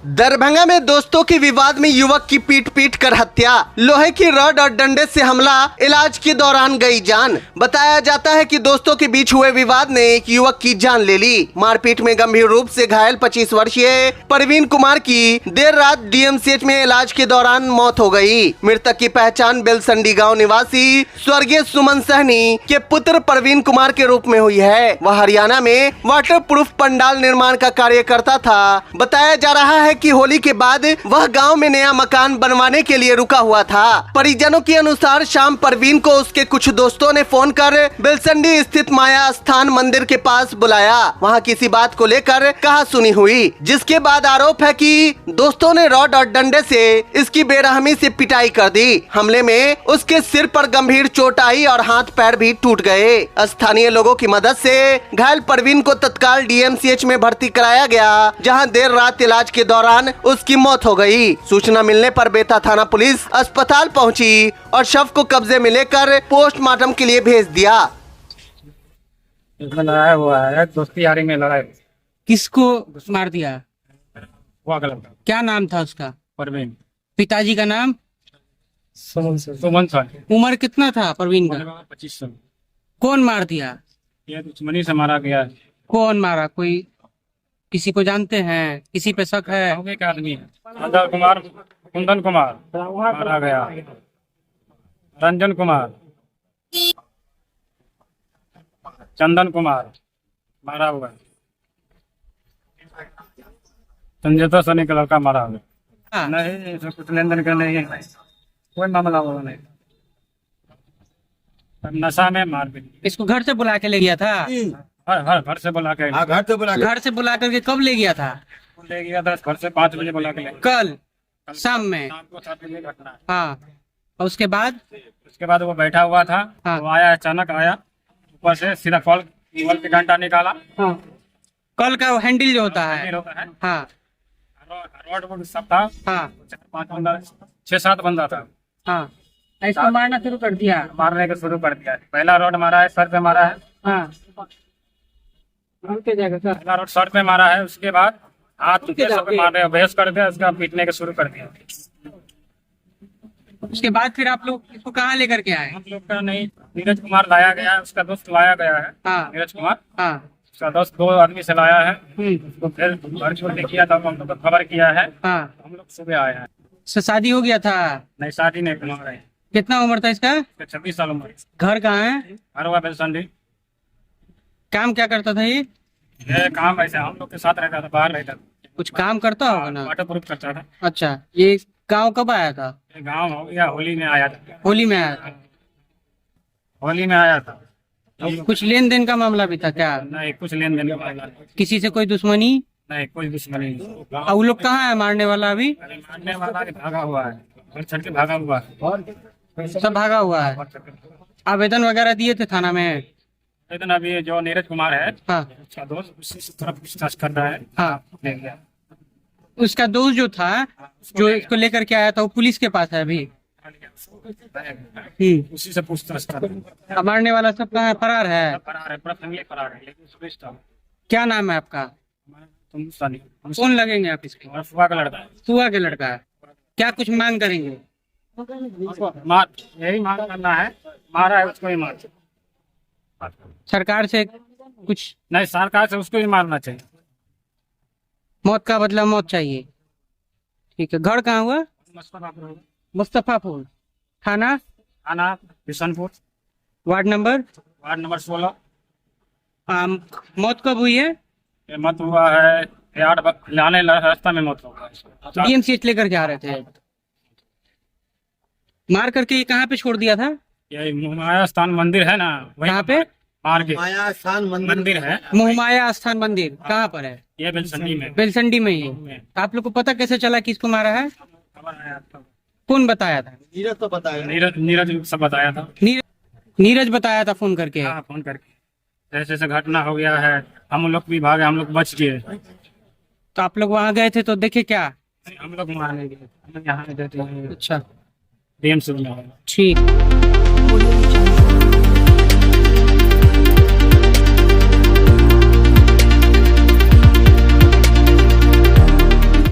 दरभंगा में दोस्तों के विवाद में युवक की पीट कर हत्या, लोहे की रॉड और डंडे से हमला, इलाज के दौरान गई जान। बताया जाता है कि दोस्तों के बीच हुए विवाद ने एक युवक की जान ले ली। मारपीट में गंभीर रूप से घायल 25 वर्षीय परवीन कुमार की देर रात डीएमसीएच में इलाज के दौरान मौत हो गई। मृतक की पहचान बेलसंडी गाँव निवासी स्वर्गीय सुमन सहनी के पुत्र परवीन कुमार के रूप में हुई है। वह हरियाणा में वाटर प्रूफ पंडाल निर्माण का कार्य करता था। बताया जा रहा है कि होली के बाद वह गांव में नया मकान बनवाने के लिए रुका हुआ था। परिजनों के अनुसार शाम परवीन को उसके कुछ दोस्तों ने फोन कर बेलसंडी स्थित माया स्थान मंदिर के पास बुलाया। वहां किसी बात को लेकर कहासुनी हुई, जिसके बाद आरोप है कि दोस्तों ने रॉड और डंडे से इसकी बेरहमी से पिटाई कर दी। हमले में उसके सिर पर गंभीर चोट आई और हाथ पैर भी टूट गए। स्थानीय लोगों की मदद से घायल परवीन को तत्काल डीएमसीएच में भर्ती कराया गया, जहां देर रात इलाज के दौरान उसकी मौत हो गई। सूचना मिलने पर बेता थाना पुलिस अस्पताल पहुंची और शव को कब्जे में लेकर पोस्टमार्टम के लिए भेज दिया। इसमें लड़ाई हुआ है, दोस्ती यारी में लड़ाई। किसको मार दिया? हुआ गलत। क्या नाम था उसका? परवीन। पिताजी का नाम? सुमन सर। उम्र कितना था परवीन का? 25 साल। कौन मार दिया? ये दुश्मनी से मारा गया है। कौन मारा? कोई किसी को जानते हैं? किसी पे शक है? गाँव के आदमी है। कुंदन कुमार मारा गया। रंजन कुमार, चंदन कुमार मारा हुआ है। संजय सनी का लड़का मारा हुआ है। नहीं, इसमें कुछ लेन देन का नहीं है, कोई मामला हुआ नहीं। नशा में मारपीट। इसको घर से बुला के ले गया था? घर से बुला के। घर से बुला करके कब ले गया था? ले गया था घर से 5 बजे बुला के ले। कल शाम में? शाम को 7 बजे घटना है। हाँ, और उसके बाद वो बैठा हुआ था। हाँ। वो आया, अचानक आया, ऊपर से सीधा कॉल के घंटा निकाला। हाँ। कल का हैंडल जो होता है। हाँ रोड सब था। हाँ 5 बंदा, 6-7 बंदा था। हाँ, इसको मारना शुरू कर दिया। मारने का शुरू कर दिया। पहला रोड मारा है, सर पे मारा है। हाँ, पहला रोड सर पे मारा है, उसके बाद हाथ पे मार रहे, बेहोश कर दिया, उसका पीटने का शुरू कर दिया। उसके बाद फिर आप लोग इसको कहाँ लेकर के आए? हम लोग का नहीं, नीरज कुमार लाया गया है, उसका दोस्त लाया गया है। हाँ। नीरज कुमार, हाँ। उसका दोस्त 2 आदमी से लाया है। उसको फिर घर छोड़ के किया था, हम लोग को खबर किया है। हाँ। हम लोग सुबह आए हैं। शादी हो गया था? नहीं, शादी नहीं, कुमार है। कितना उम्र था इसका? 26 साल उम्र। घर कहाँ है? घर हुआ बेलसंडी। काम क्या करता था ये? काम ऐसे हम लोग के साथ रहता था, बाहर रहता था। कुछ काम करता होगा ना? वाटर प्रूफ करता था। अच्छा, ये गांव कब आया था? ये गाँव हो गया, होली में आया था। होली में आया था? होली में आया था। कुछ लेन देन का मामला भी था क्या? नहीं, कुछ लेन देन का मामला नहीं। किसी से कोई दुश्मनी? नहीं, कोई दुश्मनी नहीं। और वो लोग कहाँ है मारने वाला? अभी मारने वाला भागा हुआ है, घर छोड़ के भागा हुआ है। सब भागा हुआ है। आवेदन वगैरह दिए थे थाना में? लेकिन अभी जो नीरज कुमार है, हाँ। उसका दोस्त उसी तरफ पूछताछ कर रहा है। हाँ। ले गया। उसका दोस्त जो था, जो इसको लेकर के आया था, वो पुलिस के पास है अभी? उसी से पूछताछ कर रहा है। अब मारने वाला सब कहाँ है? फरार है? फरार है, पूरा फैमिली फरार है, लेकिन सुरेश था। क्या नाम है आपका? तुम सानी कौन लगेंगे आप इसके? और फुआ का लड़का है। सुहा के लड़का है। क्या कुछ मांग करेंगे? मार, यही मार करना है। मारा है उसको ही मार। सरकार से कुछ? नहीं, सरकार से उसको ही मारना चाहिए। मौत का बदला मौत चाहिए। ठीक है। घर कहाँ हुआ? मुस्तफापुर। थाना? थाना Bishanpur. Ward number? Ward number 16। मौत कब हुई है? ये मत हुआ है 8 लाने रास्ता में मत हुआ। डीएमसीएच लेकर के आ रहे थे, मार करके ये कहाँ पे छोड़ दिया था? ये माया स्थान मंदिर है ना, कहाँ पे? मार के माया स्थान मंदिर है। मोहमाया स्थान मंदिर कहाँ पर है? ये बेलसंडी में। बेलसंडी में ही है। तो आप लोग को पता कैसे चला कि इसको मारा है? खबर आया था। कौन बताया था? नीरज तो बताया। नीरज सब बताया था। नीरज बताया था फोन करके? हाँ, फोन करके ऐसे ऐसे घटना हो गया है, हम लोग भी भागे, हम लोग बच गए। तो आप लोग वहाँ गए थे तो देखे क्या? हम लोग वहाँ नहीं गए, हम यहाँ अच्छा, डीएमसी में। ठीक।